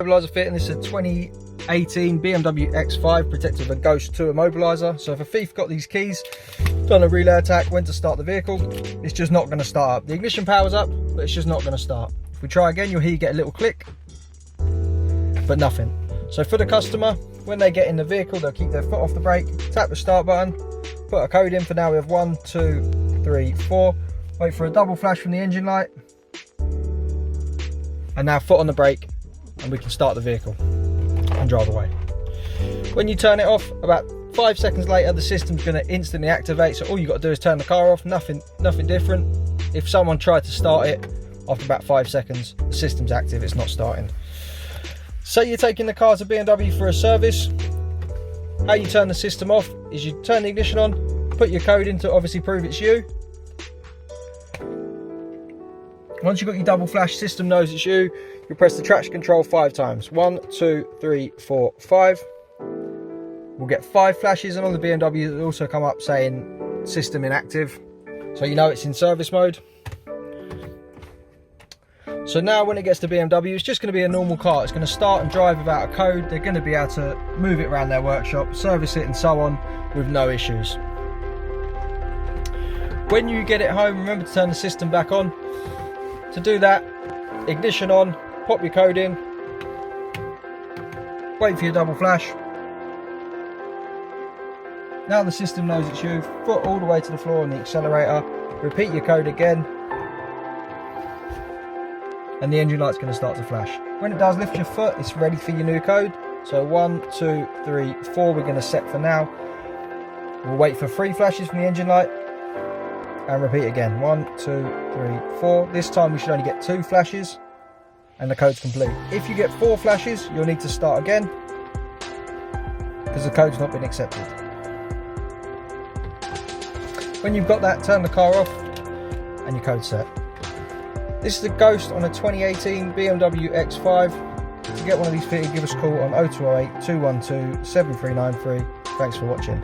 Immobiliser fitting. This is a 2018 BMW X5 protected with a Ghost 2 immobiliser. So if a thief got these keys, done a relay attack, went to start the vehicle, it's just not going to start up. The ignition power's up, but it's just not going to start. If we try again, you'll hear you get a little click, but nothing. So for the customer, when they get in the vehicle, they'll keep their foot off the brake, tap the start button, put a code in. For now we have 1, 2, 3, 4. Wait for a double flash from the engine light, and now foot on the brake, and we can start the vehicle and drive away. When you turn it off, about 5 seconds later, the system's going to instantly activate. So all you got to do is turn the car off. Nothing different. If someone tried to start it, after about 5 seconds, the system's active, it's not starting. Say you're taking the car to BMW for a service. How you turn the system off is you turn the ignition on, put your code in to obviously prove it's you. Once you've got your double flash, system knows it's you, you'll press the traction control 5 times. 1, 2, 3, 4, 5. We'll get 5 flashes, and on the BMW it'll also come up saying system inactive, so you know it's in service mode. So now when it gets to BMW, it's just going to be a normal car. It's going to start and drive without a code. They're going to be able to move it around their workshop, service it and so on with no issues. When you get it home, remember to turn the system back on. To do that, ignition on, pop your code in, wait for your double flash. Now the system knows it's you, foot all the way to the floor on the accelerator, repeat your code again, and the engine light's going to start to flash. When it does, lift your foot, it's ready for your new code. So 1, 2, 3, 4 we're going to set for now. We'll wait for 3 flashes from the engine light and repeat again. 1, 2, 3, 4. This time we should only get 2 flashes and the code's complete. If you get 4 flashes, you'll need to start again because the code's not been accepted. When you've got that, turn the car off and your code's set. This is the Ghost on a 2018 BMW X5. To get one of these fitted, give us a call on 0208 212 7393. Thanks for watching.